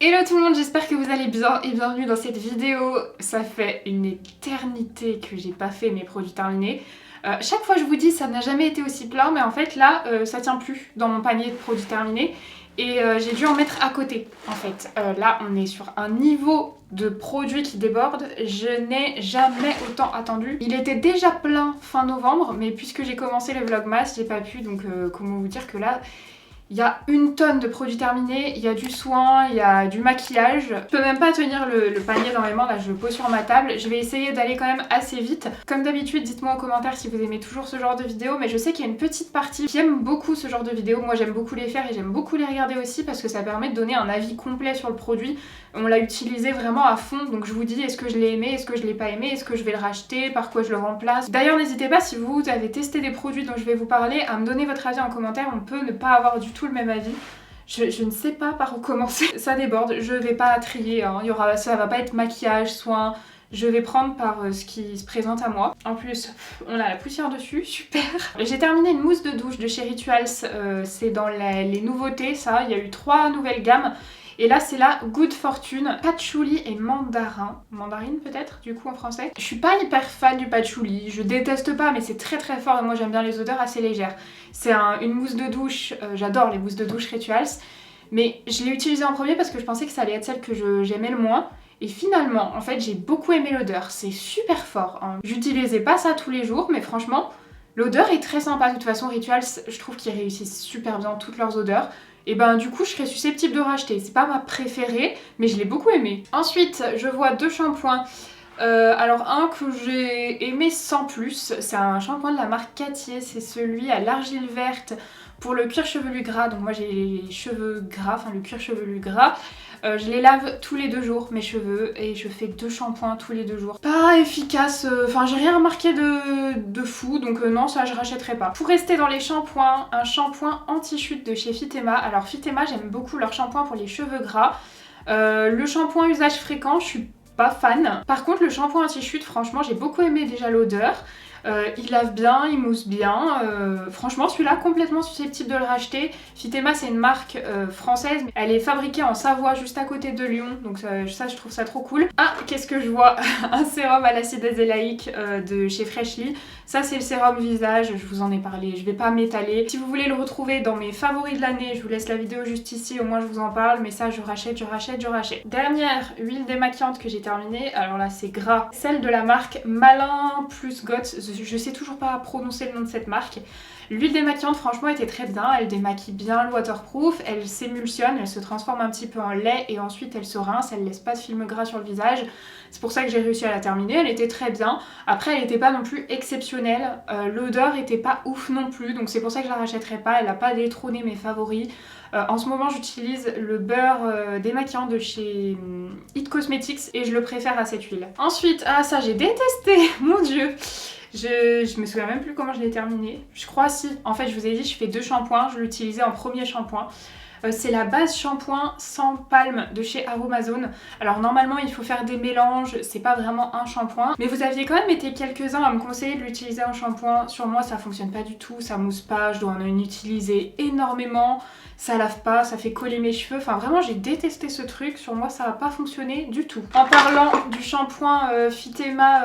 Hello tout le monde, j'espère que vous allez bien et bienvenue dans cette vidéo. Ça fait une éternité que j'ai pas fait mes produits terminés. Chaque fois je vous dis ça n'a jamais été aussi plein, mais en fait là ça tient plus dans mon panier de produits terminés et j'ai dû en mettre à côté en fait. Là on est sur un niveau de produits qui déborde, je n'ai jamais autant attendu. Il était déjà plein fin novembre, mais puisque j'ai commencé le vlogmas j'ai pas pu, donc comment vous dire que là il y a une tonne de produits terminés, il y a du soin, il y a du maquillage. Je peux même pas tenir le panier dans mes mains, là je le pose sur ma table. Je vais essayer d'aller quand même assez vite. Comme d'habitude, dites-moi en commentaire si vous aimez toujours ce genre de vidéos, mais je sais qu'il y a une petite partie qui aime beaucoup ce genre de vidéos. Moi j'aime beaucoup les faire et j'aime beaucoup les regarder aussi parce que ça permet de donner un avis complet sur le produit. On l'a utilisé vraiment à fond, donc je vous dis est-ce que je l'ai aimé, est-ce que je l'ai pas aimé, est-ce que je vais le racheter, par quoi je le remplace. D'ailleurs n'hésitez pas si vous avez testé des produits dont je vais vous parler à me donner votre avis en commentaire, on peut ne pas avoir du tout le même avis. Je ne sais pas par où commencer. Ça déborde, je vais pas trier, hein. Ça va pas être maquillage, soin. Je vais prendre par ce qui se présente à moi. En plus, on a la poussière dessus, super. J'ai terminé une mousse de douche de chez Rituals, c'est dans les nouveautés ça, il y a eu 3 nouvelles gammes. Et là c'est la Good Fortune, patchouli et mandarin. Mandarine peut-être du coup en français. Je suis pas hyper fan du patchouli, je déteste pas mais c'est très très fort et moi j'aime bien les odeurs assez légères. C'est une mousse de douche, j'adore les mousses de douche Rituals. Mais je l'ai utilisée en premier parce que je pensais que ça allait être celle que j'aimais le moins. Et finalement, en fait, j'ai beaucoup aimé l'odeur, c'est super fort, hein. J'utilisais pas ça tous les jours, mais franchement, l'odeur est très sympa. De toute façon, Rituals, je trouve qu'ils réussissent super bien toutes leurs odeurs. Et ben du coup, je serais susceptible de racheter. C'est pas ma préférée, mais je l'ai beaucoup aimée. Ensuite, je vois 2 shampoings. Alors un que j'ai aimé sans plus, c'est un shampoing de la marque Cartier, c'est celui à l'argile verte pour le cuir chevelu gras. Donc moi j'ai les cheveux gras, enfin le cuir chevelu gras. Je les lave tous les 2 jours mes cheveux et je fais 2 shampoings tous les 2 jours. Pas efficace, enfin j'ai rien remarqué de fou, donc non ça je rachèterai pas. Pour rester dans les shampoings, un shampoing anti-chute de chez Fitema. Alors Fitema j'aime beaucoup leur shampoing pour les cheveux gras. Le shampoing usage fréquent je suis pas fan. Par contre le shampoing anti-chute franchement j'ai beaucoup aimé déjà l'odeur. Il lave bien, il mousse bien, franchement celui-là complètement susceptible de le racheter. Fitema c'est une marque française, elle est fabriquée en Savoie juste à côté de Lyon, donc ça je trouve ça trop cool. Ah qu'est-ce que je vois, un sérum à l'acide azélaïque de chez Freshly. Ça c'est le sérum visage, je vous en ai parlé, je vais pas m'étaler. Si vous voulez le retrouver dans mes favoris de l'année, je vous laisse la vidéo juste ici, au moins je vous en parle, mais ça je rachète. Dernière huile démaquillante que j'ai terminée, alors là c'est gras, celle de la marque Malin plus Got, je sais toujours pas prononcer le nom de cette marque. L'huile démaquillante franchement était très bien, elle démaquille bien le waterproof, elle s'émulsionne, elle se transforme un petit peu en lait et ensuite elle se rince, elle laisse pas de film gras sur le visage. C'est pour ça que j'ai réussi à la terminer, elle était très bien. Après elle était pas non plus exceptionnelle, l'odeur était pas ouf non plus, donc c'est pour ça que je la rachèterai pas, elle a pas détrôné mes favoris. En ce moment j'utilise le beurre démaquillant de chez It Cosmetics et je le préfère à cette huile. Ensuite, ah ça j'ai détesté, mon dieu. Je me souviens même plus comment je l'ai terminé. Je crois si. En fait, je vous ai dit, je fais 2 shampoings. Je l'utilisais en premier shampoing. C'est la base shampoing sans palme de chez Aromazone. Alors normalement il faut faire des mélanges, c'est pas vraiment un shampoing. Mais vous aviez quand même été quelques-uns à me conseiller de l'utiliser en shampoing. Sur moi ça fonctionne pas du tout, ça mousse pas, je dois en utiliser énormément. Ça lave pas, ça fait coller mes cheveux. Enfin vraiment j'ai détesté ce truc, sur moi ça va pas fonctionner du tout. En parlant du shampoing Fitema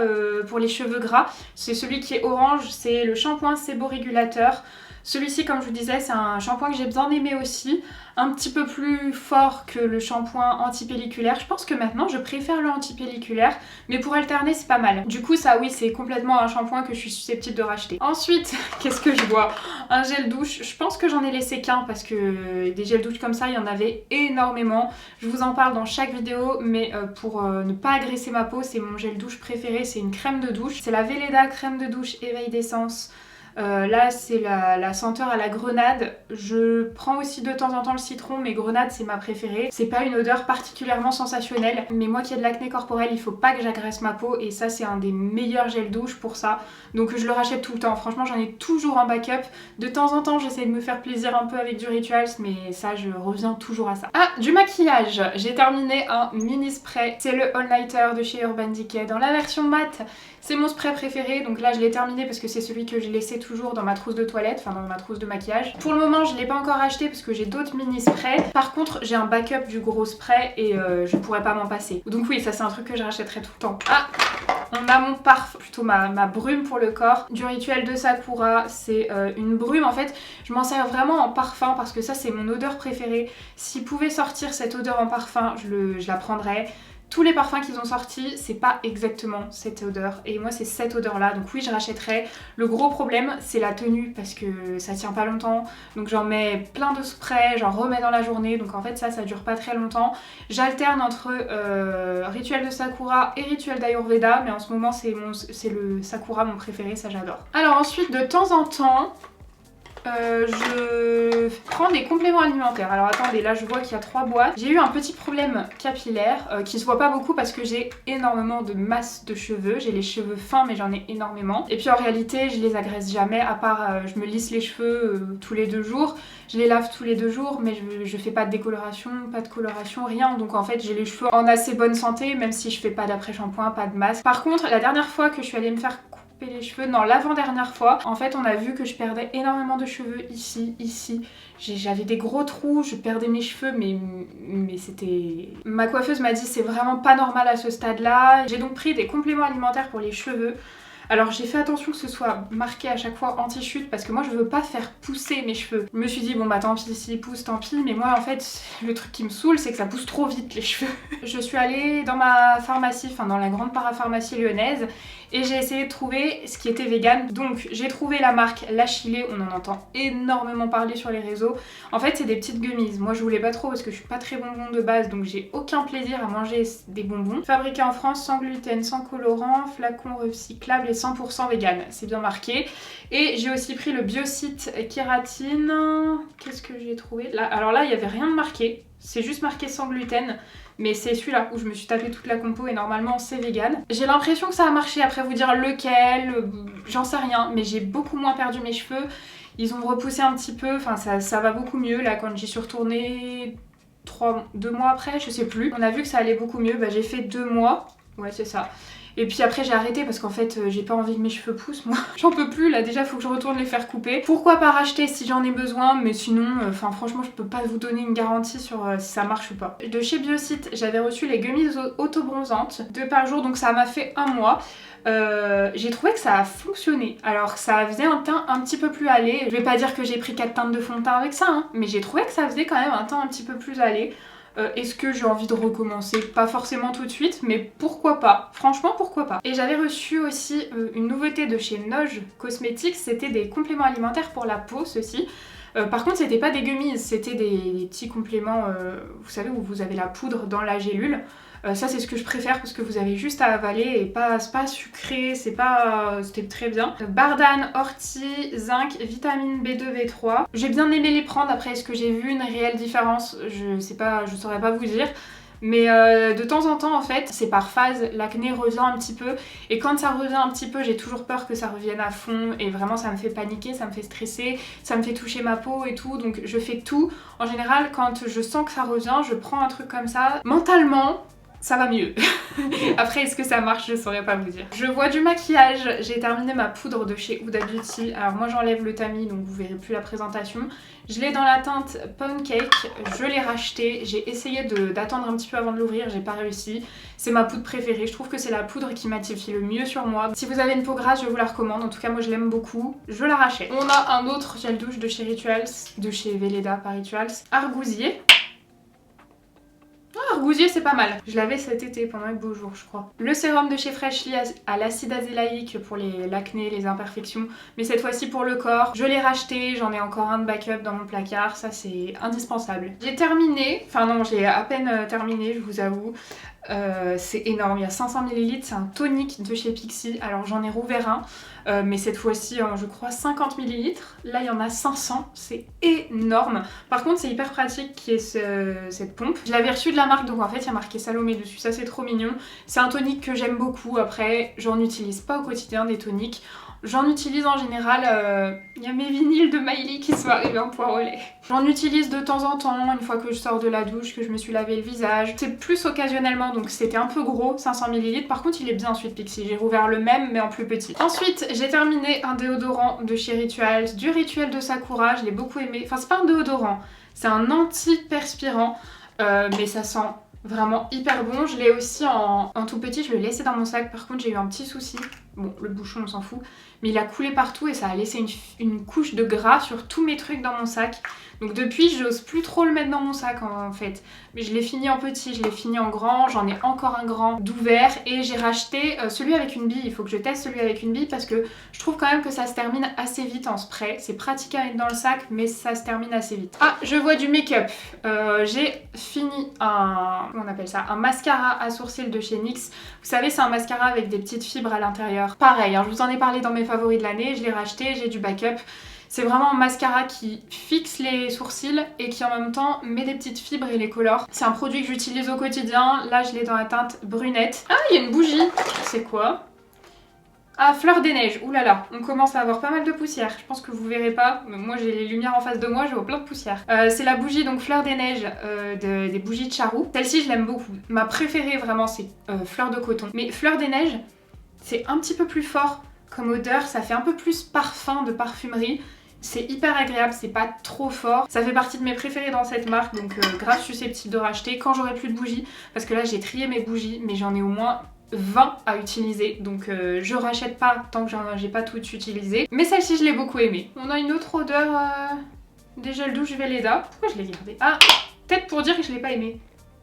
pour les cheveux gras, c'est celui qui est orange, c'est le shampoing séborégulateur. Celui-ci, comme je vous disais, c'est un shampoing que j'ai bien aimé aussi, un petit peu plus fort que le shampoing antipelliculaire. Je pense que maintenant je préfère le antipelliculaire, mais pour alterner c'est pas mal. Du coup ça oui c'est complètement un shampoing que je suis susceptible de racheter. Ensuite, qu'est-ce que je vois? Un gel douche, je pense que j'en ai laissé qu'un parce que des gels douche comme ça il y en avait énormément. Je vous en parle dans chaque vidéo, mais pour ne pas agresser ma peau, c'est mon gel douche préféré, c'est une crème de douche. C'est la Velleda crème de douche éveil d'essence. Là c'est la senteur à la grenade. Je prends aussi de temps en temps le citron, mais grenade c'est ma préférée. C'est pas une odeur particulièrement sensationnelle, mais moi qui ai de l'acné corporel il faut pas que j'agresse ma peau et ça c'est un des meilleurs gels douche pour ça. Donc je le rachète tout le temps, franchement j'en ai toujours en backup. De temps en temps j'essaie de me faire plaisir un peu avec du Rituals, mais ça je reviens toujours à ça. Ah, du maquillage, j'ai terminé un mini spray. C'est le All Nighter de chez Urban Decay dans la version mat. C'est mon spray préféré, donc là je l'ai terminé parce que c'est celui que j'ai laissé toujours dans ma trousse de toilette, enfin dans ma trousse de maquillage. Pour le moment je l'ai pas encore acheté parce que j'ai d'autres mini sprays. Par contre j'ai un backup du gros spray et je pourrais pas m'en passer. Donc oui, ça c'est un truc que je rachèterai tout le temps. Ah, on a mon parfum, plutôt ma brume pour le corps du Rituel de Sakura. C'est une brume, en fait je m'en sers vraiment en parfum parce que ça c'est mon odeur préférée. S'il pouvait sortir cette odeur en parfum, je la prendrais. Tous les parfums qu'ils ont sortis, c'est pas exactement cette odeur. Et moi, c'est cette odeur-là. Donc oui, je rachèterai. Le gros problème, c'est la tenue parce que ça tient pas longtemps. Donc j'en mets plein de sprays, j'en remets dans la journée. Donc en fait, ça dure pas très longtemps. J'alterne entre Rituel de Sakura et Rituel d'Ayurveda. Mais en ce moment, c'est le Sakura mon préféré. Ça, j'adore. Alors ensuite, de temps en temps... je prends des compléments alimentaires. Alors attendez, là je vois qu'il y a 3 boîtes. J'ai eu un petit problème capillaire qui se voit pas beaucoup parce que j'ai énormément de masse de cheveux. J'ai les cheveux fins mais j'en ai énormément. Et puis en réalité je les agresse jamais à part je me lisse les cheveux tous les 2 jours. Je les lave tous les 2 jours mais je fais pas de décoloration, pas de coloration, rien. Donc en fait j'ai les cheveux en assez bonne santé même si je fais pas d'après-shampoing, pas de masque. Par contre la dernière fois que je suis allée me faire les cheveux, non l'avant-dernière fois, en fait on a vu que je perdais énormément de cheveux ici. J'avais des gros trous, je perdais mes cheveux mais c'était... Ma coiffeuse m'a dit c'est vraiment pas normal à ce stade là. J'ai donc pris des compléments alimentaires pour les cheveux. Alors j'ai fait attention que ce soit marqué à chaque fois anti-chute parce que moi je veux pas faire pousser mes cheveux. Je me suis dit bon bah tant pis s'ils poussent tant pis, mais moi en fait le truc qui me saoule c'est que ça pousse trop vite les cheveux. Je suis allée dans ma pharmacie, enfin dans la grande parapharmacie lyonnaise et j'ai essayé de trouver ce qui était vegan. Donc j'ai trouvé la marque L'Achillée, on en entend énormément parler sur les réseaux. En fait c'est des petites gummies, moi je voulais pas trop parce que je suis pas très bonbon de base donc j'ai aucun plaisir à manger des bonbons. Fabriqués en France, sans gluten, sans colorant, flacon recyclable et 100% vegan, c'est bien marqué. Et j'ai aussi pris le Biocyte Kératine. Qu'est-ce que j'ai trouvé là? Alors là il n'y avait rien de marqué, c'est juste marqué sans gluten. Mais c'est celui-là où je me suis tapé toute la compo et normalement c'est vegan. J'ai l'impression que ça a marché, après vous dire lequel, j'en sais rien. Mais j'ai beaucoup moins perdu mes cheveux, ils ont repoussé un petit peu, enfin ça va beaucoup mieux. Là quand j'y suis retournée 2 mois après, je sais plus. On a vu que ça allait beaucoup mieux, bah j'ai fait 2 mois, ouais c'est ça. Et puis après j'ai arrêté parce qu'en fait j'ai pas envie que mes cheveux poussent moi. J'en peux plus là, déjà faut que je retourne les faire couper. Pourquoi pas racheter si j'en ai besoin, mais sinon enfin franchement je peux pas vous donner une garantie sur si ça marche ou pas. De chez Biocyte j'avais reçu les gummies auto-bronzantes, 2 par jour donc ça m'a fait 1 mois. J'ai trouvé que ça a fonctionné. Alors ça faisait un teint un petit peu plus allé. Je vais pas dire que j'ai pris 4 teintes de fond de teint avec ça hein, mais j'ai trouvé que ça faisait quand même un teint un petit peu plus allé. Est-ce que j'ai envie de recommencer? Pas forcément tout de suite, mais pourquoi pas? Franchement, pourquoi pas? Et j'avais reçu aussi une nouveauté de chez Noge Cosmetics, c'était des compléments alimentaires pour la peau, ceci. Par contre, c'était pas des gummies, c'était des petits compléments, vous savez, où vous avez la poudre dans la gélule. Ça c'est ce que je préfère parce que vous avez juste à avaler et c'est pas sucré, c'était très bien. Bardane, ortie, zinc, vitamine B2, B3. J'ai bien aimé les prendre, après est-ce que j'ai vu une réelle différence? Je sais pas, je saurais pas vous dire. Mais de temps en temps en fait, c'est par phase, l'acné revient un petit peu et quand ça revient un petit peu, j'ai toujours peur que ça revienne à fond et vraiment ça me fait paniquer, ça me fait stresser, ça me fait toucher ma peau et tout, donc je fais tout. En général, quand je sens que ça revient, je prends un truc comme ça, mentalement, ça va mieux. Après, est-ce que ça marche? Je saurais pas vous dire. Je vois du maquillage. J'ai terminé ma poudre de chez Huda Beauty. Alors moi, j'enlève le tamis, donc vous verrez plus la présentation. Je l'ai dans la teinte Pound Cake. Je l'ai racheté. J'ai essayé d'attendre un petit peu avant de l'ouvrir. J'ai pas réussi. C'est ma poudre préférée. Je trouve que c'est la poudre qui mattifie le mieux sur moi. Si vous avez une peau grasse, je vous la recommande. En tout cas, moi, je l'aime beaucoup. Je la rachète. On a un autre gel douche de chez Rituals, de chez Velleda par Rituals. Argousier. Argousier c'est pas mal. Je l'avais cet été pendant les beaux jours je crois. Le sérum de chez Freshly à l'acide azélaïque pour l'acné, les imperfections. Mais cette fois-ci pour le corps. Je l'ai racheté, j'en ai encore un de backup dans mon placard. Ça c'est indispensable. J'ai terminé, enfin non j'ai à peine terminé je vous avoue. C'est énorme, il y a 500 ml, c'est un tonique de chez Pixi. Alors j'en ai rouvert un, mais cette fois-ci je crois 50 ml. Là il y en a 500, c'est énorme. Par contre c'est hyper pratique qui est cette pompe. Je l'avais reçu de la marque donc en fait il y a marqué Salomé dessus, ça c'est trop mignon. C'est un tonique que j'aime beaucoup, après j'en utilise pas au quotidien des toniques. J'en utilise en général, il y a mes vinyles de Miley qui sont arrivés en poire au lait. J'en utilise de temps en temps, une fois que je sors de la douche, que je me suis lavé le visage. C'est plus occasionnellement, donc c'était un peu gros, 500 ml. Par contre, il est bien Sweet Pixie. J'ai rouvert le même, mais en plus petit. Ensuite, j'ai terminé un déodorant de chez Rituals, du Rituel de Sakura. Je l'ai beaucoup aimé. Enfin, c'est pas un déodorant, c'est un anti-perspirant, mais ça sent vraiment hyper bon. Je l'ai aussi en tout petit, je l'ai laissé dans mon sac. Par contre, j'ai eu un petit souci. Bon, le bouchon, on s'en fout. Mais il a coulé partout et ça a laissé une couche de gras sur tous mes trucs dans mon sac. Donc depuis, j'ose plus trop le mettre dans mon sac en fait. Mais je l'ai fini en petit, je l'ai fini en grand. J'en ai encore un grand d'ouvert. Et j'ai racheté celui avec une bille. Il faut que je teste celui avec une bille parce que je trouve quand même que ça se termine assez vite en spray. C'est pratique à mettre dans le sac, mais ça se termine assez vite. Ah, je vois du make-up. J'ai fini comment on appelle ça, un mascara à sourcils de chez NYX. Vous savez, c'est un mascara avec des petites fibres à l'intérieur. Pareil, hein, je vous en ai parlé dans mes favoris de l'année, je l'ai racheté, j'ai du backup. C'est vraiment un mascara qui fixe les sourcils et qui en même temps met des petites fibres et les colore. C'est un produit que j'utilise au quotidien. Là, je l'ai dans la teinte brunette. Ah, il y a une bougie. C'est quoi ? Ah, fleur des neiges. Ouh là là, on commence à avoir pas mal de poussière. Je pense que vous verrez pas, mais moi j'ai les lumières en face de moi, je vois plein de poussière. C'est la bougie donc fleur des neiges des bougies de Charou. Celle-ci je l'aime beaucoup. Ma préférée vraiment c'est fleur de coton. Mais fleur des neiges, c'est un petit peu plus fort comme odeur, ça fait un peu plus parfum de parfumerie. C'est hyper agréable, c'est pas trop fort. Ça fait partie de mes préférés dans cette marque, donc grave susceptible de racheter quand j'aurai plus de bougies. Parce que là j'ai trié mes bougies, mais j'en ai au moins 20 à utiliser, donc je rachète pas tant que j'ai pas tout utilisé. Mais celle-ci je l'ai beaucoup aimée. On a une autre odeur des gels douche Velleda. Pourquoi je l'ai gardée? Ah, peut-être pour dire que je l'ai pas aimée.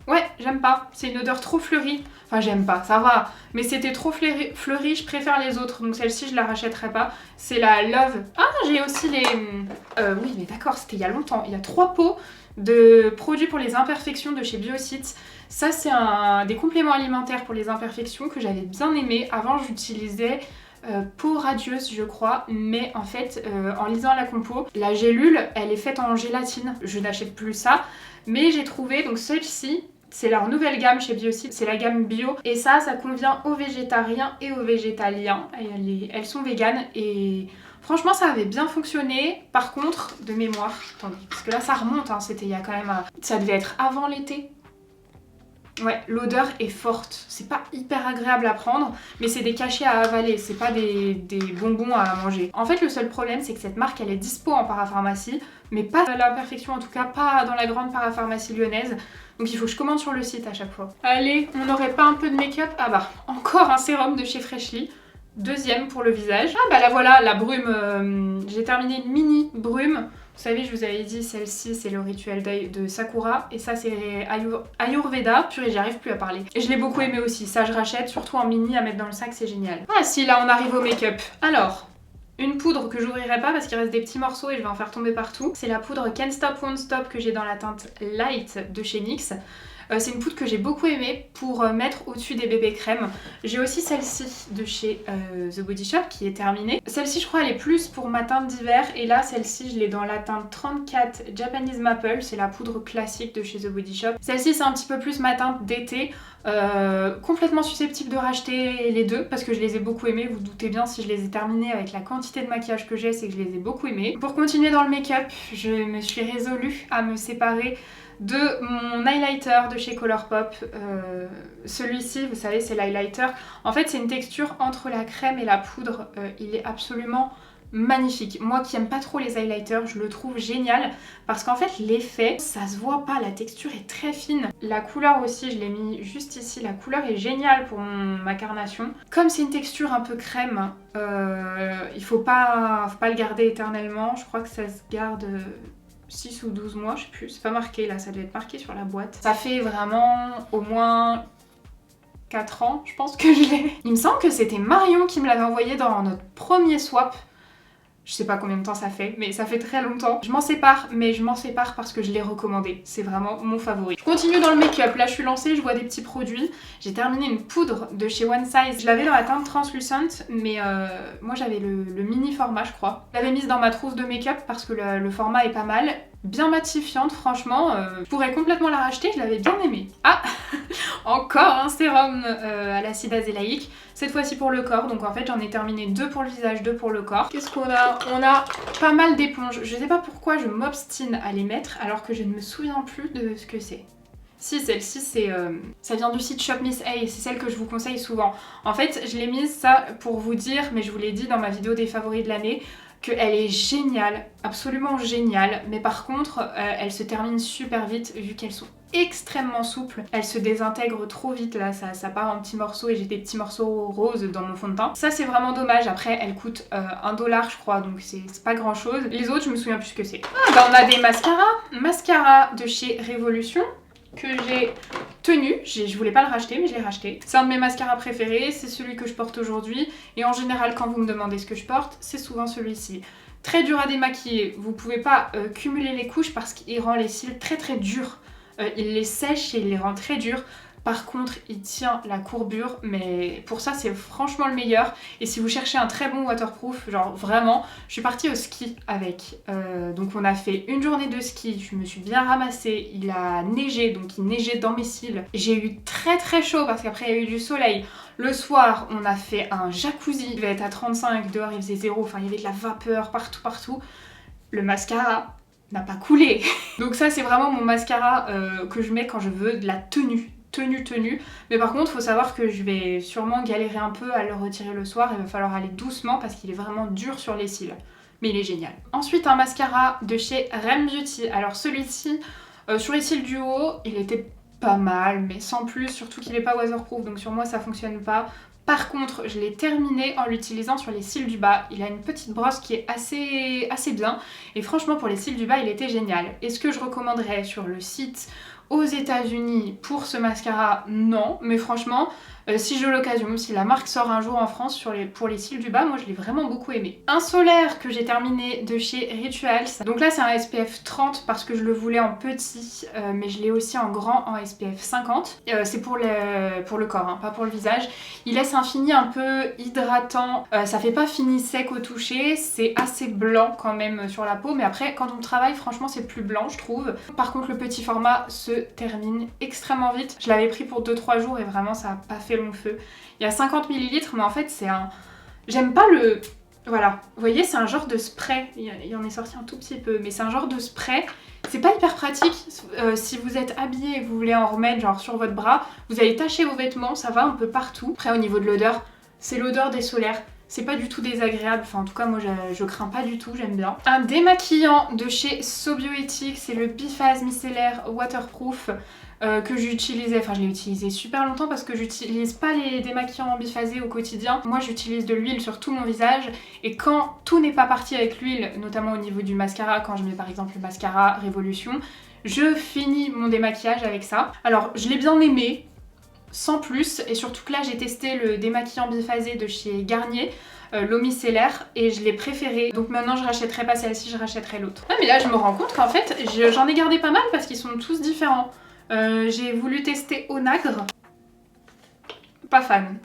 Ouais, j'aime pas. C'est une odeur trop fleurie. Enfin, j'aime pas, ça va. Mais c'était trop fleuri, je préfère les autres. Donc celle-ci, je la rachèterai pas. C'est la Love. Ah, j'ai aussi les... oui, mais d'accord, c'était il y a longtemps. Il y a 3 pots de produits pour les imperfections de chez Biocite. Ça, c'est des compléments alimentaires pour les imperfections que j'avais bien aimé. Avant, j'utilisais... peau radieuse je crois, mais en fait en lisant la compo, la gélule elle est faite en gélatine, je n'achète plus ça, mais j'ai trouvé donc celle-ci, c'est leur nouvelle gamme chez Biocide, c'est la gamme bio et ça convient aux végétariens et aux végétaliens, elles sont véganes et franchement ça avait bien fonctionné. Par contre de mémoire, attendez, parce que là ça remonte, hein, c'était il y a quand même ça devait être avant l'été. Ouais, l'odeur est forte, c'est pas hyper agréable à prendre, mais c'est des cachets à avaler, c'est pas des bonbons à manger. En fait, le seul problème, c'est que cette marque, elle est dispo en parapharmacie, mais pas à la perfection, en tout cas pas dans la grande parapharmacie lyonnaise. Donc il faut que je commande sur le site à chaque fois. Allez, on n'aurait pas un peu de make-up? Ah bah, encore un sérum de chez Freshly. Deuxième pour le visage. Ah bah là voilà, la brume, j'ai terminé une mini brume. Vous savez, je vous avais dit, celle-ci, c'est le rituel de Sakura. Et ça, c'est Ayurveda. Purée, j'y arrive plus à parler. Et je l'ai beaucoup aimé aussi. Ça, je rachète, surtout en mini, à mettre dans le sac, c'est génial. Ah si, là, on arrive au make-up. Alors, une poudre que j'ouvrirai pas parce qu'il reste des petits morceaux et je vais en faire tomber partout. C'est la poudre Can't Stop Won't Stop que j'ai dans la teinte Light de chez NYX. C'est une poudre que j'ai beaucoup aimée pour mettre au-dessus des bébés crèmes. J'ai aussi celle-ci de chez The Body Shop qui est terminée. Celle-ci je crois elle est plus pour ma teinte d'hiver et là celle-ci je l'ai dans la teinte 34 Japanese Maple, c'est la poudre classique de chez The Body Shop. Celle-ci c'est un petit peu plus ma teinte d'été, complètement susceptible de racheter les deux parce que je les ai beaucoup aimées. Vous doutez bien si je les ai terminées avec la quantité de maquillage que j'ai, c'est que je les ai beaucoup aimées. Pour continuer dans le make-up, je me suis résolue à me séparer de mon highlighter de chez Colourpop. Celui-ci, vous savez, c'est l'highlighter. En fait, c'est une texture entre la crème et la poudre. Il est absolument magnifique. Moi qui aime pas trop les highlighters, je le trouve génial parce qu'en fait, l'effet, ça se voit pas. La texture est très fine. La couleur aussi, je l'ai mis juste ici. La couleur est géniale pour ma carnation. Comme c'est une texture un peu crème, il faut pas le garder éternellement. Je crois que ça se garde... 6 ou 12 mois, je sais plus, c'est pas marqué là, ça devait être marqué sur la boîte. Ça fait vraiment au moins 4 ans, je pense que je l'ai. Il me semble que c'était Marion qui me l'avait envoyé dans notre premier swap. Je sais pas combien de temps ça fait, mais ça fait très longtemps. Je m'en sépare, mais je m'en sépare parce que je l'ai recommandé. C'est vraiment mon favori. Je continue dans le make-up. Là, je suis lancée, je vois des petits produits. J'ai terminé une poudre de chez One Size. Je l'avais dans la teinte translucent, mais moi, j'avais le mini format, je crois. Je l'avais mise dans ma trousse de make-up parce que le format est pas mal. Bien matifiante, franchement. Je pourrais complètement la racheter, je l'avais bien aimée. Ah encore un sérum à l'acide azélaïque, cette fois-ci pour le corps. Donc en fait j'en ai terminé 2 pour le visage, 2 pour le corps. Qu'est-ce qu'on a? On a pas mal d'éponges. Je sais pas pourquoi je m'obstine à les mettre alors que je ne me souviens plus de ce que c'est. Si, celle-ci, ça vient du site Shop Miss A, c'est celle que je vous conseille souvent. En fait, je l'ai mise ça pour vous dire, mais je vous l'ai dit dans ma vidéo des favoris de l'année, qu'elle est géniale, absolument géniale, mais par contre, elle se termine super vite vu qu'elles sont extrêmement souples. Elles se désintègrent trop vite, là, ça part en petits morceaux et j'ai des petits morceaux roses dans mon fond de teint. Ça, c'est vraiment dommage. Après, elles coûtent 1 $, je crois, donc c'est pas grand chose. Les autres, je me souviens plus ce que c'est. Ah, bah on a des mascaras. Mascara de chez Révolution, que j'ai tenu, je voulais pas le racheter mais je l'ai racheté. C'est un de mes mascaras préférés, c'est celui que je porte aujourd'hui et en général quand vous me demandez ce que je porte, c'est souvent celui-ci. Très dur à démaquiller, vous pouvez pas cumuler les couches parce qu'il rend les cils très très durs. Il les sèche et il les rend très durs. Par contre, il tient la courbure, mais pour ça, c'est franchement le meilleur. Et si vous cherchez un très bon waterproof, genre vraiment, je suis partie au ski avec. Donc on a fait une journée de ski, je me suis bien ramassée, il a neigé, donc il neigeait dans mes cils. J'ai eu très très chaud parce qu'après il y a eu du soleil. Le soir, on a fait un jacuzzi, il devait être à 35, dehors il faisait 0, enfin il y avait de la vapeur partout. Le mascara n'a pas coulé. Donc ça, c'est vraiment mon mascara que je mets quand je veux de la tenue, mais par contre faut savoir que je vais sûrement galérer un peu à le retirer le soir, il va falloir aller doucement parce qu'il est vraiment dur sur les cils, mais il est génial. Ensuite un mascara de chez Rem Beauty, alors celui-ci sur les cils du haut il était pas mal mais sans plus, surtout qu'il est pas waterproof donc sur moi ça fonctionne pas. Par contre, je l'ai terminé en l'utilisant sur les cils du bas. Il a une petite brosse qui est assez bien et franchement pour les cils du bas il était génial. Est-ce que je recommanderais sur le site aux États-Unis pour ce mascara? Non, mais franchement, si j'ai l'occasion, si la marque sort un jour en France pour les cils du bas, moi je l'ai vraiment beaucoup aimé. Un solaire que j'ai terminé de chez Rituals. Donc là c'est un SPF 30 parce que je le voulais en petit, mais je l'ai aussi en grand en SPF 50. C'est pour le corps, hein, pas pour le visage. Il laisse un fini un peu hydratant, ça fait pas fini sec au toucher, c'est assez blanc quand même sur la peau, mais après quand on travaille franchement c'est plus blanc je trouve. Par contre le petit format se termine extrêmement vite. Je l'avais pris pour 2-3 jours et vraiment ça a pas fait long feu. Il y a 50 ml mais en fait c'est un... J'aime pas le... Voilà, vous voyez c'est un genre de spray, il en est sorti un tout petit peu, mais c'est un genre de spray. C'est pas hyper pratique, si vous êtes habillé et que vous voulez en remettre genre sur votre bras, vous allez tacher vos vêtements, ça va un peu partout. Après au niveau de l'odeur, c'est l'odeur des solaires. C'est pas du tout désagréable, enfin en tout cas moi je crains pas du tout, j'aime bien. Un démaquillant de chez So Bioethics, c'est le Biphase Micellaire Waterproof que j'utilisais, enfin je l'ai utilisé super longtemps parce que j'utilise pas les démaquillants biphasés au quotidien. Moi j'utilise de l'huile sur tout mon visage et quand tout n'est pas parti avec l'huile, notamment au niveau du mascara, quand je mets par exemple le mascara Révolution, je finis mon démaquillage avec ça. Alors je l'ai bien aimé, sans plus, et surtout que là j'ai testé le démaquillant biphasé de chez Garnier, l'eau micellaire, et je l'ai préféré. Donc maintenant je rachèterai pas celle-ci, je rachèterai l'autre. Ah mais là je me rends compte qu'en fait j'en ai gardé pas mal parce qu'ils sont tous différents. J'ai voulu tester Onagre, pas fan.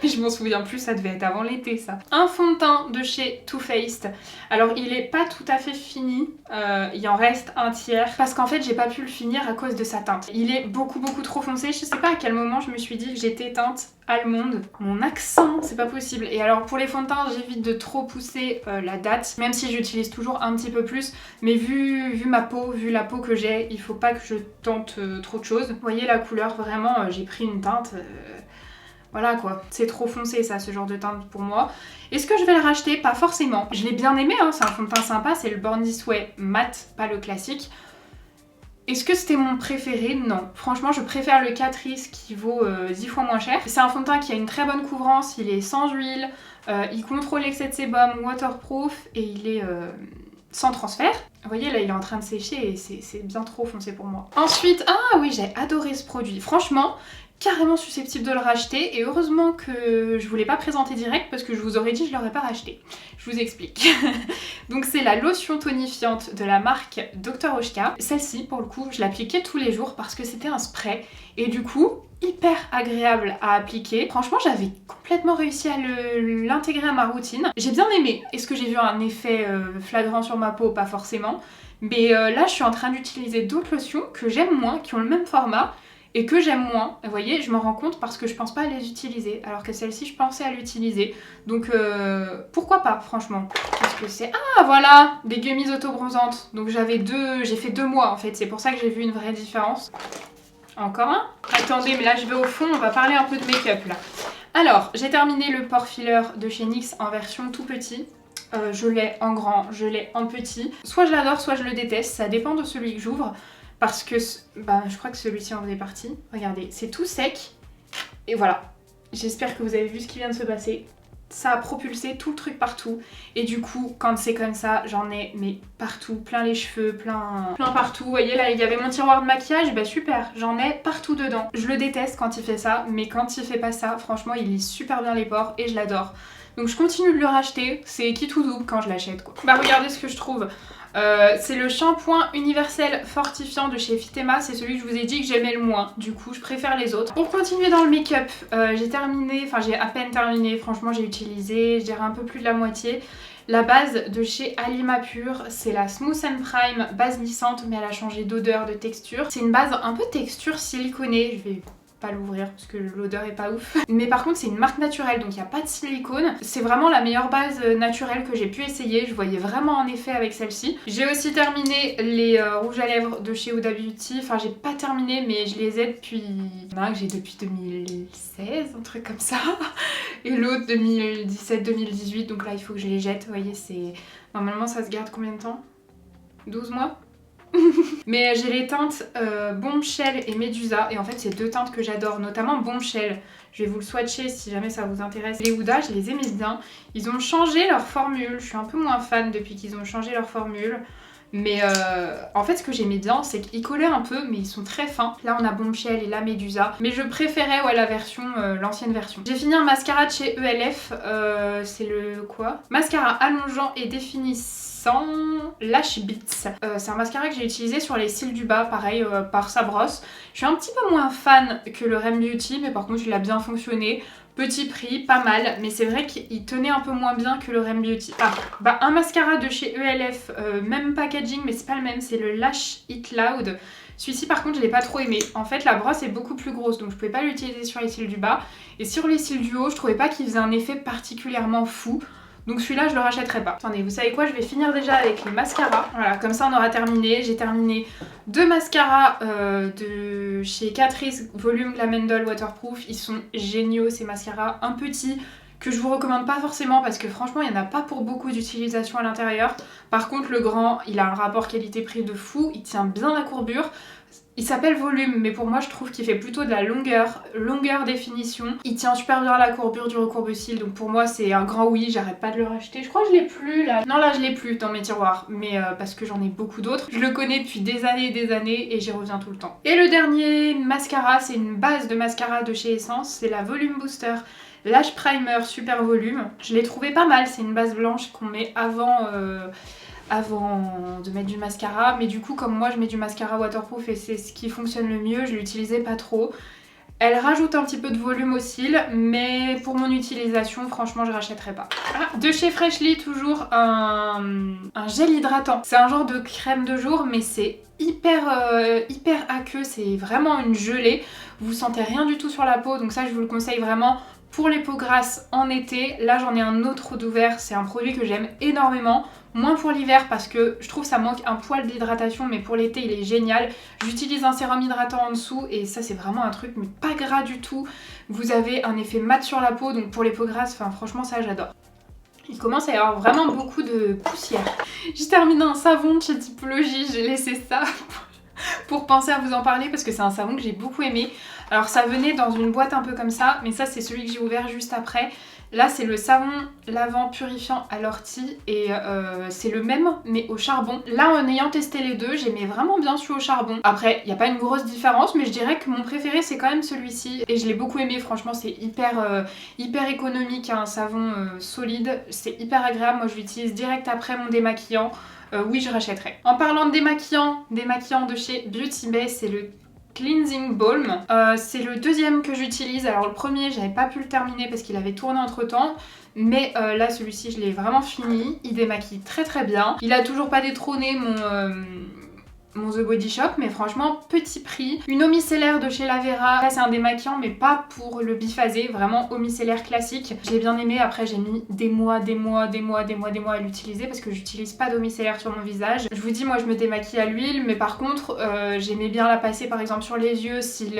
Mais je m'en souviens plus, ça devait être avant l'été ça. Un fond de teint de chez Too Faced. Alors il est pas tout à fait fini, il en reste un tiers parce qu'en fait j'ai pas pu le finir à cause de sa teinte. Il est beaucoup trop foncé, je sais pas à quel moment je me suis dit que j'étais teinte allemande. Mon accent, c'est pas possible. Et alors pour les fonds de teint j'évite de trop pousser la date, même si j'utilise toujours un petit peu plus, mais vu ma peau, vu la peau que j'ai, il faut pas que je tente trop de choses. Vous voyez la couleur, vraiment j'ai pris une teinte... Voilà quoi, c'est trop foncé ça, ce genre de teinte pour moi. Est-ce que je vais le racheter? Pas forcément. Je l'ai bien aimé, hein, c'est un fond de teint sympa, c'est le Born This Way mat, pas le classique. Est-ce que c'était mon préféré? Non. Franchement, je préfère le Catrice qui vaut 10 fois moins cher. C'est un fond de teint qui a une très bonne couvrance, il est sans huile, il contrôle l'excès de sébum, waterproof et il est... sans transfert. Vous voyez là il est en train de sécher et c'est bien trop foncé pour moi. Ensuite, ah oui j'ai adoré ce produit. Franchement, carrément susceptible de le racheter et heureusement que je vous l'ai pas présenté direct parce que je vous aurais dit je l'aurais pas racheté. Je vous explique. Donc c'est la lotion tonifiante de la marque Dr Oshka. Celle-ci pour le coup je l'appliquais tous les jours parce que c'était un spray et du coup hyper agréable à appliquer. Franchement j'avais complètement réussi à l'intégrer à ma routine. J'ai bien aimé. Est-ce que j'ai vu un effet flagrant sur ma peau? Pas forcément. Mais là je suis en train d'utiliser d'autres lotions que j'aime moins, qui ont le même format. et que j'aime moins. Vous voyez, je me rends compte parce que je pense pas à les utiliser, alors que celle-ci je pensais à l'utiliser. Donc pourquoi pas, franchement. Qu'est-ce que c'est? Ah voilà, des gummies auto-bronzantes. Donc j'ai fait 2 mois en fait, c'est pour ça que j'ai vu une vraie différence. Encore un? Attendez, mais là je vais au fond, on va parler un peu de make-up là. Alors, j'ai terminé le pore filler de chez NYX en version tout petit. Je l'ai en grand, je l'ai en petit. Soit je l'adore, soit je le déteste, ça dépend de celui que j'ouvre. Parce que, bah, je crois que celui-ci en faisait partie. Regardez, c'est tout sec. Et voilà. J'espère que vous avez vu ce qui vient de se passer. Ça a propulsé tout le truc partout. Et du coup, quand c'est comme ça, j'en ai mais partout. Plein les cheveux, plein partout. Vous voyez là, il y avait mon tiroir de maquillage. Bah super, j'en ai partout dedans. Je le déteste quand il fait ça. Mais quand il fait pas ça, franchement, il lisse super bien les pores. Et je l'adore. Donc je continue de le racheter. C'est quitte ou double quand je l'achète quoi. Bah regardez ce que je trouve. C'est le shampoing universel fortifiant de chez Fitema, c'est celui que je vous ai dit que j'aimais le moins, du coup je préfère les autres. Pour continuer dans le make-up, j'ai à peine terminé, franchement j'ai utilisé, je dirais un peu plus de la moitié. La base de chez Alima Pure, c'est la Smooth and Prime base lissante, mais elle a changé d'odeur, de texture. C'est une base un peu texture siliconée, je vais pas l'ouvrir parce que l'odeur est pas ouf. Mais par contre c'est une marque naturelle donc il n'y a pas de silicone. C'est vraiment la meilleure base naturelle que j'ai pu essayer. Je voyais vraiment un effet avec celle-ci. J'ai aussi terminé les rouges à lèvres de chez Huda Beauty. Enfin j'ai pas terminé mais je les ai depuis... Il y en a un que j'ai depuis 2016, un truc comme ça. Et l'autre 2017-2018 donc là il faut que je les jette. Vous voyez c'est... Normalement ça se garde combien de temps? 12 mois? Mais j'ai les teintes Bombshell et Medusa et en fait c'est 2 teintes que j'adore, notamment Bombshell. Je vais vous le swatcher si jamais ça vous intéresse. Les Huda, je les aimais bien. Ils ont changé leur formule, je suis un peu moins fan depuis qu'ils ont changé leur formule. Mais en fait ce que j'aimais bien c'est qu'ils collaient un peu mais ils sont très fins. Là on a Bombshell et la Medusa. Mais je préférais ouais, la version, l'ancienne version. J'ai fini un mascara de chez ELF. C'est le quoi? Mascara allongeant et définissant Lash Beats. C'est un mascara que j'ai utilisé sur les cils du bas, pareil par sa brosse. Je suis un petit peu moins fan que le Rem Beauty mais par contre il a bien fonctionné. Petit prix, pas mal, mais c'est vrai qu'il tenait un peu moins bien que le Rem Beauty. Ah, bah un mascara de chez ELF, même packaging, mais c'est pas le même, c'est le Lash It Loud. Celui-ci par contre je l'ai pas trop aimé. En fait la brosse est beaucoup plus grosse donc je pouvais pas l'utiliser sur les cils du bas. Et sur les cils du haut je trouvais pas qu'il faisait un effet particulièrement fou. Donc celui-là je le rachèterai pas. Attendez, vous savez quoi, je vais finir déjà avec les mascaras. Voilà, comme ça on aura terminé. J'ai terminé 2 mascaras de chez Catrice Volume Glam Doll Waterproof. Ils sont géniaux ces mascaras, un petit que je vous recommande pas forcément parce que franchement il n'y en a pas pour beaucoup d'utilisation à l'intérieur. Par contre le grand, il a un rapport qualité-prix de fou, il tient bien la courbure. Il s'appelle Volume, mais pour moi je trouve qu'il fait plutôt de la longueur définition. Il tient super bien la courbure du recourbe-cils, donc pour moi c'est un grand oui, j'arrête pas de le racheter. Je crois que je l'ai plus là. Non là je l'ai plus dans mes tiroirs, mais parce que j'en ai beaucoup d'autres. Je le connais depuis des années et j'y reviens tout le temps. Et le dernier mascara, c'est une base de mascara de chez Essence, c'est la Volume Booster Lash Primer Super Volume. Je l'ai trouvé pas mal, c'est une base blanche qu'on met avant de mettre du mascara, mais du coup comme moi je mets du mascara waterproof et c'est ce qui fonctionne le mieux, je l'utilisais pas trop. Elle rajoute un petit peu de volume aux cils, mais pour mon utilisation franchement je rachèterai pas. Ah, de chez Freshly toujours un gel hydratant. C'est un genre de crème de jour mais c'est hyper aqueux, c'est vraiment une gelée. Vous sentez rien du tout sur la peau donc ça je vous le conseille vraiment. Pour les peaux grasses en été, là j'en ai un autre d'eau vert, c'est un produit que j'aime énormément. Moins pour l'hiver parce que je trouve ça manque un poil d'hydratation mais pour l'été il est génial. J'utilise un sérum hydratant en dessous et ça c'est vraiment un truc mais pas gras du tout. Vous avez un effet mat sur la peau donc pour les peaux grasses, enfin franchement ça j'adore. Il commence à y avoir vraiment beaucoup de poussière. J'ai terminé un savon de chez Typologie, j'ai laissé ça pour penser à vous en parler parce que c'est un savon que j'ai beaucoup aimé. Alors ça venait dans une boîte un peu comme ça, mais ça c'est celui que j'ai ouvert juste après. Là c'est le savon lavant purifiant à l'ortie et c'est le même mais au charbon. Là en ayant testé les deux, j'aimais vraiment bien celui au charbon. Après il n'y a pas une grosse différence mais je dirais que mon préféré c'est quand même celui-ci. Et je l'ai beaucoup aimé, franchement c'est hyper économique, un savon solide, c'est hyper agréable. Moi je l'utilise direct après mon démaquillant. Oui je rachèterai. En parlant de démaquillant de chez Beauty Bay, c'est le Cleansing Balm. C'est le deuxième que j'utilise. Alors le premier j'avais pas pu le terminer parce qu'il avait tourné entre temps. Mais là celui-ci je l'ai vraiment fini. Il démaquille très bien. Il a toujours pas détrôné mon The Body Shop, mais franchement petit prix. Une eau micellaire de chez Lavera, là c'est un démaquillant mais pas pour le biphasé, vraiment eau micellaire classique. J'ai bien aimé, après j'ai mis des mois à l'utiliser parce que j'utilise pas d'eau micellaire sur mon visage. Je vous dis, moi je me démaquille à l'huile, mais par contre j'aimais bien la passer par exemple sur les yeux si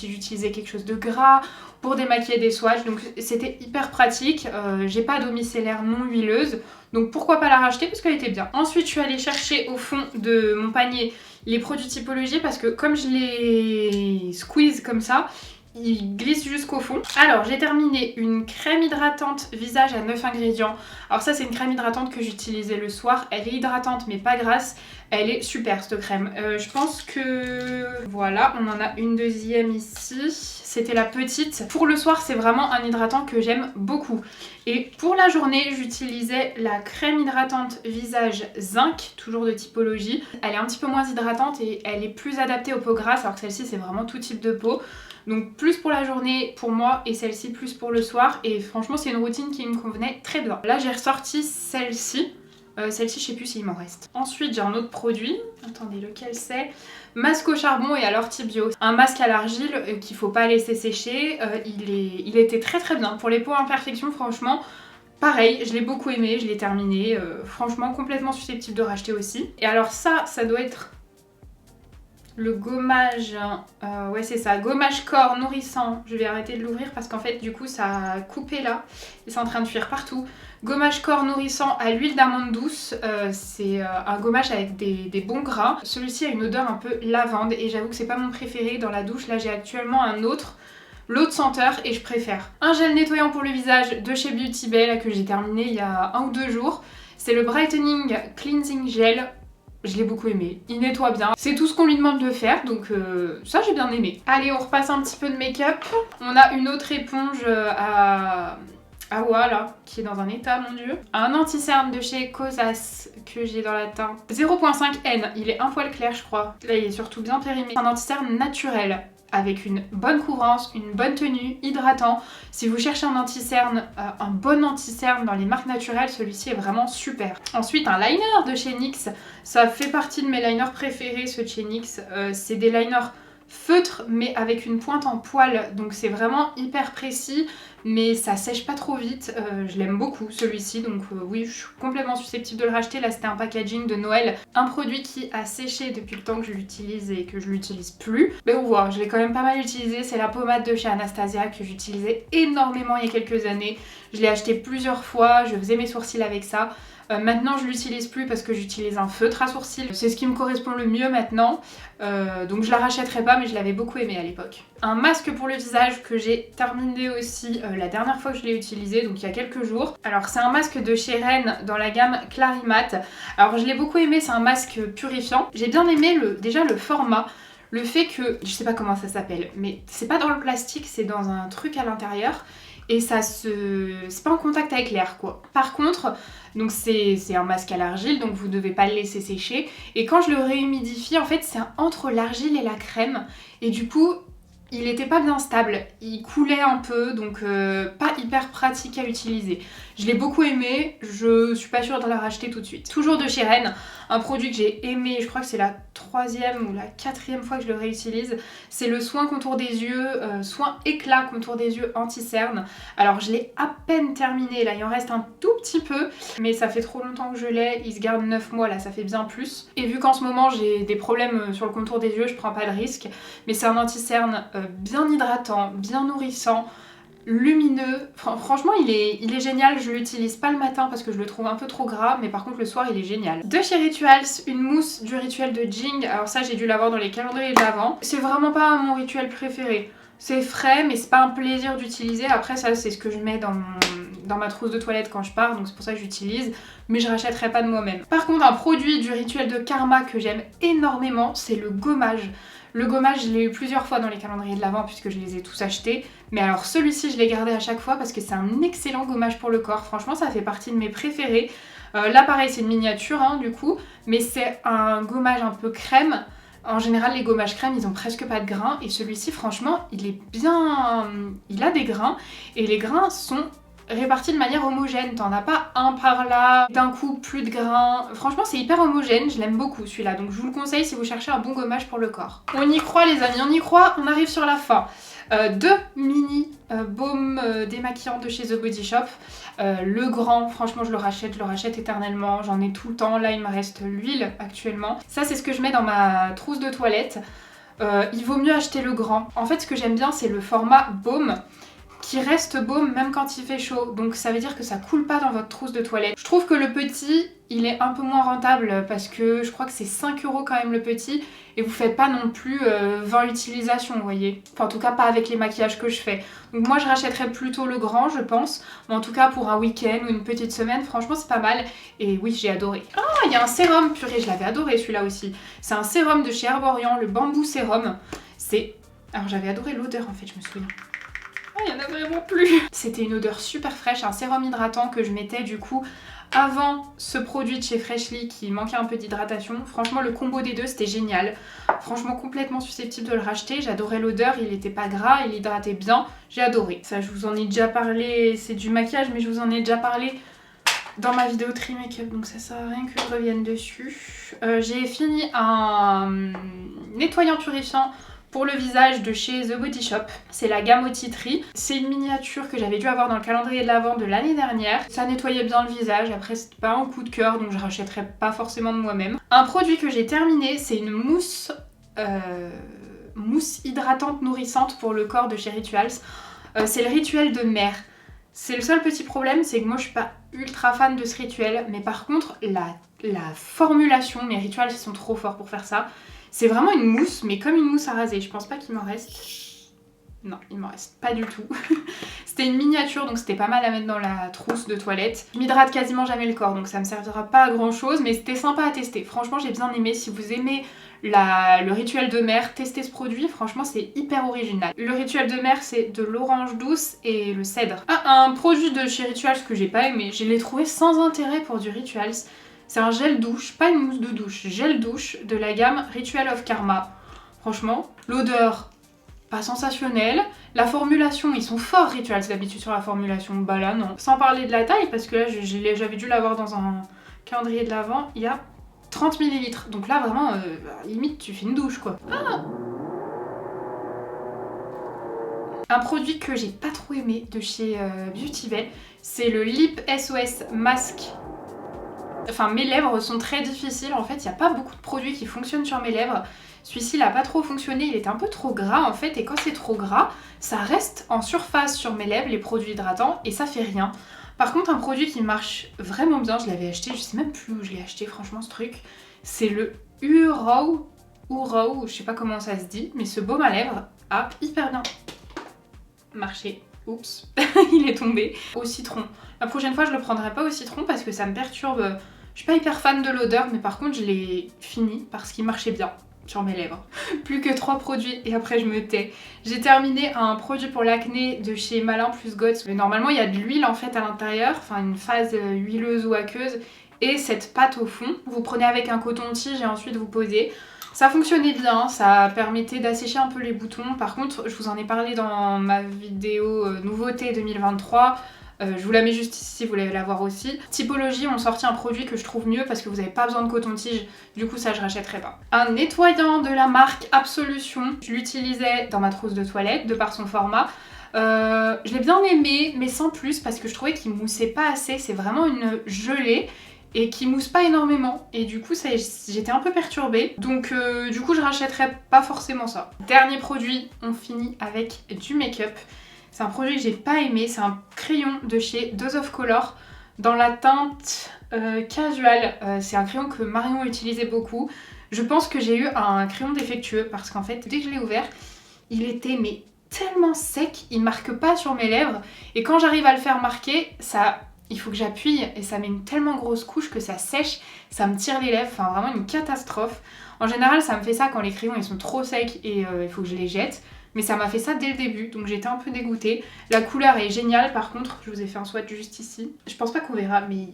j'utilisais quelque chose de gras, pour démaquiller des swatchs, donc c'était hyper pratique. J'ai pas d'eau micellaire non huileuse, donc pourquoi pas la racheter parce qu'elle était bien. Ensuite je suis allée chercher au fond de mon panier les produits typologie parce que comme je les squeeze comme ça, ils glissent jusqu'au fond. Alors j'ai terminé une crème hydratante visage à 9 ingrédients. Alors ça c'est une crème hydratante que j'utilisais le soir. Elle est hydratante mais pas grasse. Elle est super cette crème. Je pense que voilà, on en a une deuxième ici. C'était la petite. Pour le soir c'est vraiment un hydratant que j'aime beaucoup. Et pour la journée j'utilisais la crème hydratante visage zinc, toujours de typologie. Elle est un petit peu moins hydratante et elle est plus adaptée aux peaux grasses, alors que celle-ci c'est vraiment tout type de peau. Donc plus pour la journée pour moi et celle-ci plus pour le soir, et franchement c'est une routine qui me convenait très bien. Là j'ai ressorti celle-ci. Celle-ci je sais plus s'il m'en reste. Ensuite j'ai un autre produit, attendez lequel c'est, masque au charbon et à l'ortie bio. Un masque à l'argile qu'il faut pas laisser sécher. Il était très très bien pour les peaux imperfections, franchement. Pareil, je l'ai beaucoup aimé, je l'ai terminé. Franchement complètement susceptible de racheter aussi. Et alors ça doit être le gommage, ouais c'est ça, gommage corps nourrissant. Je vais arrêter de l'ouvrir parce qu'en fait du coup ça a coupé là et c'est en train de fuir partout. Gommage corps nourrissant à l'huile d'amande douce, c'est un gommage avec des bons gras. Celui-ci a une odeur un peu lavande et j'avoue que c'est pas mon préféré dans la douche. Là j'ai actuellement un autre, l'autre senteur, et je préfère. Un gel nettoyant pour le visage de chez Beauty Bay là, que j'ai terminé il y a 1 ou 2 jours. C'est le Brightening Cleansing Gel. Je l'ai beaucoup aimé, il nettoie bien. C'est tout ce qu'on lui demande de faire, donc ça j'ai bien aimé. Allez, on repasse un petit peu de make-up. On a une autre éponge à voilà, qui est dans un état, mon dieu. Un anti-cerne de chez Kosas que j'ai dans la teinte 0.5 N, il est un poil clair je crois. Là il est surtout bien périmé. Un anti-cerne naturel, avec une bonne couvrance, une bonne tenue, hydratant. Si vous cherchez un anti-cerne, un bon anti-cerne dans les marques naturelles, celui-ci est vraiment super. Ensuite, un liner de chez NYX. Ça fait partie de mes liners préférés, ceux de chez NYX. C'est des liners feutres mais avec une pointe en poil, donc c'est vraiment hyper précis, mais ça sèche pas trop vite. Je l'aime beaucoup celui-ci, donc oui, je suis complètement susceptible de le racheter. Là c'était un packaging de Noël, un produit qui a séché depuis le temps que je l'utilise et que je l'utilise plus, mais on voit, je l'ai quand même pas mal utilisé. C'est la pommade de chez Anastasia que j'utilisais énormément il y a quelques années. Je l'ai acheté plusieurs fois, je faisais mes sourcils avec ça. Maintenant je l'utilise plus parce que j'utilise un feutre à sourcils, c'est ce qui me correspond le mieux maintenant, donc je la rachèterai pas, mais je l'avais beaucoup aimé à l'époque. Un masque pour le visage que j'ai terminé aussi la dernière fois que je l'ai utilisé, donc il y a quelques jours. Alors c'est un masque de chez Ren dans la gamme Clarimat. Alors je l'ai beaucoup aimé, c'est un masque purifiant. J'ai bien aimé déjà le format. Le fait que, je sais pas comment ça s'appelle, mais c'est pas dans le plastique, c'est dans un truc à l'intérieur. Et c'est pas en contact avec l'air quoi. Par contre, donc c'est un masque à l'argile, donc vous devez pas le laisser sécher. Et quand je le réhumidifie, en fait c'est entre l'argile et la crème. Et du coup, il était pas bien stable, il coulait un peu, donc pas hyper pratique à utiliser. Je l'ai beaucoup aimé, je suis pas sûre de la racheter tout de suite. Toujours de chez Ren, un produit que j'ai aimé, je crois que c'est la 3e ou la 4e fois que je le réutilise. C'est le soin contour des yeux, soin éclat contour des yeux anti-cerne. Alors je l'ai à peine terminé, là il en reste un tout petit peu, mais ça fait trop longtemps que je l'ai, il se garde 9 mois, là ça fait bien plus. Et vu qu'en ce moment j'ai des problèmes sur le contour des yeux, je prends pas de risque, mais c'est un anti-cerne bien hydratant, bien nourrissant, lumineux. Franchement il est génial. Je l'utilise pas le matin parce que je le trouve un peu trop gras, mais par contre le soir il est génial. De chez Rituals, une mousse du rituel de Jing. Alors ça j'ai dû l'avoir dans les calendriers de l'Avent. C'est vraiment pas mon rituel préféré. C'est frais mais c'est pas un plaisir d'utiliser. Après ça c'est ce que je mets dans ma trousse de toilette quand je pars, donc c'est pour ça que j'utilise, mais je rachèterai pas de moi-même. Par contre un produit du rituel de Karma que j'aime énormément, c'est le gommage. Le gommage, je l'ai eu plusieurs fois dans les calendriers de l'Avent puisque je les ai tous achetés. Mais alors celui-ci, je l'ai gardé à chaque fois parce que c'est un excellent gommage pour le corps. Franchement, ça fait partie de mes préférés. Là, pareil, c'est une miniature hein, du coup. Mais c'est un gommage un peu crème. En général, les gommages crème, ils ont presque pas de grains. Et celui-ci, franchement, il est bien... Il a des grains. Et les grains sont répartis de manière homogène. T'en as pas un par là, d'un coup plus de grains. Franchement c'est hyper homogène, je l'aime beaucoup celui-là. Donc je vous le conseille si vous cherchez un bon gommage pour le corps. On y croit les amis, on y croit, on arrive sur la fin. Deux mini baumes démaquillants de chez The Body Shop. Le grand, franchement je le rachète éternellement, j'en ai tout le temps. Là il me reste l'huile actuellement. Ça c'est ce que je mets dans ma trousse de toilette. Il vaut mieux acheter le grand. En fait ce que j'aime bien c'est le format baume qui reste baume même quand il fait chaud. Donc ça veut dire que ça coule pas dans votre trousse de toilette. Je trouve que le petit il est un peu moins rentable parce que je crois que c'est 5 € quand même le petit et vous faites pas non plus 20 utilisations vous voyez. Enfin en tout cas pas avec les maquillages que je fais. Donc moi je rachèterais plutôt le grand je pense. Mais en tout cas pour un week-end ou une petite semaine franchement c'est pas mal. Et oui j'ai adoré. Ah il y a un sérum purée je l'avais adoré celui-là aussi. C'est un sérum de chez Herborian, le bambou sérum. C'est... Alors j'avais adoré l'odeur en fait je me souviens. Oh, il y en a vraiment plus. C'était une odeur super fraîche, un sérum hydratant que je mettais du coup avant ce produit de chez Freshly qui manquait un peu d'hydratation. Franchement le combo des deux c'était génial. Franchement complètement susceptible de le racheter. J'adorais l'odeur, il était pas gras, il hydratait bien. J'ai adoré. Ça je vous en ai déjà parlé, c'est du maquillage mais je vous en ai déjà parlé dans ma vidéo Tri Makeup donc ça sert à rien que je revienne dessus. J'ai fini un nettoyant purifiant pour le visage de chez The Body Shop. C'est la gamme Tea. C'est une miniature que j'avais dû avoir dans le calendrier de l'Avent de l'année dernière. Ça nettoyait bien le visage, après c'était pas un coup de cœur donc je rachèterai pas forcément de moi-même. Un produit que j'ai terminé, c'est une mousse hydratante nourrissante pour le corps de chez Rituals. C'est le rituel de mer. C'est le seul petit problème, c'est que moi je suis pas ultra fan de ce rituel, mais par contre la formulation, mes Rituals ils sont trop forts pour faire ça. C'est vraiment une mousse, mais comme une mousse à raser. Je pense pas qu'il m'en reste. Non, il m'en reste pas du tout. C'était une miniature, donc c'était pas mal à mettre dans la trousse de toilette. Je m'hydrate quasiment jamais le corps, donc ça me servira pas à grand chose, mais c'était sympa à tester. Franchement, j'ai bien aimé. Si vous aimez le rituel de mer, testez ce produit. Franchement, c'est hyper original. Le rituel de mer, c'est de l'orange douce et le cèdre. Ah, un produit de chez Rituals que j'ai pas aimé. Je l'ai trouvé sans intérêt pour du Rituals. C'est un gel douche, pas une mousse de douche, gel douche de la gamme Ritual of Karma. Franchement, l'odeur, pas sensationnelle. La formulation, ils sont forts Rituals d'habitude sur la formulation. Bah là non. Sans parler de la taille, parce que là j'avais dû l'avoir dans un calendrier de l'Avent, il y a 30 ml. Donc là vraiment, limite tu fais une douche quoi. Ah un produit que j'ai pas trop aimé de chez Beautyvel, c'est le Lip SOS Mask. Enfin mes lèvres sont très difficiles, en fait il n'y a pas beaucoup de produits qui fonctionnent sur mes lèvres. Celui-ci n'a pas trop fonctionné, il était un peu trop gras en fait, et quand c'est trop gras, ça reste en surface sur mes lèvres, les produits hydratants, et ça fait rien. Par contre un produit qui marche vraiment bien, je l'avais acheté, je sais même plus où je l'ai acheté franchement ce truc, c'est le Uro, je sais pas comment ça se dit, mais ce baume à lèvres a hyper bien marché. Oups, il est tombé. Au citron. La prochaine fois je le prendrai pas au citron parce que ça me perturbe. Je suis pas hyper fan de l'odeur mais par contre je l'ai fini parce qu'il marchait bien sur mes lèvres. Plus que 3 produits et après je me tais. J'ai terminé un produit pour l'acné de chez Malin plus Goth. Mais normalement il y a de l'huile en fait à l'intérieur, enfin une phase huileuse ou aqueuse et cette pâte au fond. Vous prenez avec un coton-tige et ensuite vous posez. Ça fonctionnait bien, ça permettait d'assécher un peu les boutons. Par contre, je vous en ai parlé dans ma vidéo nouveauté 2023. Je vous la mets juste ici si vous voulez la voir aussi. Typologie ont sorti un produit que je trouve mieux parce que vous n'avez pas besoin de coton-tige. Du coup ça je rachèterai pas. Un nettoyant de la marque Absolution. Je l'utilisais dans ma trousse de toilette de par son format. Je l'ai bien aimé mais sans plus parce que je trouvais qu'il moussait pas assez. C'est vraiment une gelée et qui mousse pas énormément et du coup j'étais un peu perturbée donc du coup je rachèterais pas forcément ça. Dernier produit, on finit avec du make-up. C'est un produit que j'ai pas aimé, c'est un crayon de chez Dose of Color dans la teinte casual. C'est un crayon que Marion utilisait beaucoup. Je pense que j'ai eu un crayon défectueux parce qu'en fait dès que je l'ai ouvert il était mais tellement sec, il marque pas sur mes lèvres et quand j'arrive à le faire marquer ça... Il faut que j'appuie et ça met une tellement grosse couche que ça sèche, ça me tire les lèvres, enfin vraiment une catastrophe. En général ça me fait ça quand les crayons ils sont trop secs et il faut que je les jette. Mais ça m'a fait ça dès le début, donc j'étais un peu dégoûtée. La couleur est géniale par contre, je vous ai fait un swatch juste ici. Je pense pas qu'on verra mais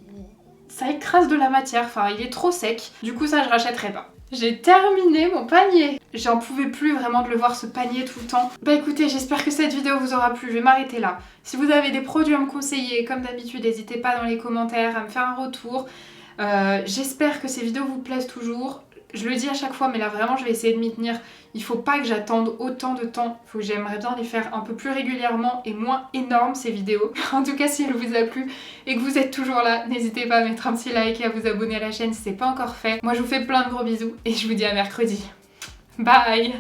ça écrase de la matière, enfin il est trop sec. Du coup ça je rachèterai pas. J'ai terminé mon panier. J'en pouvais plus vraiment de le voir ce panier tout le temps. Bah écoutez, j'espère que cette vidéo vous aura plu. Je vais m'arrêter là. Si vous avez des produits à me conseiller, comme d'habitude, n'hésitez pas dans les commentaires à me faire un retour. J'espère que ces vidéos vous plaisent toujours. Je le dis à chaque fois, mais là vraiment je vais essayer de m'y tenir. Il faut pas que j'attende autant de temps. J'aimerais bien les faire un peu plus régulièrement et moins énormes ces vidéos. En tout cas, si elle vous a plu et que vous êtes toujours là, n'hésitez pas à mettre un petit like et à vous abonner à la chaîne si c'est pas encore fait. Moi je vous fais plein de gros bisous et je vous dis à mercredi. Bye!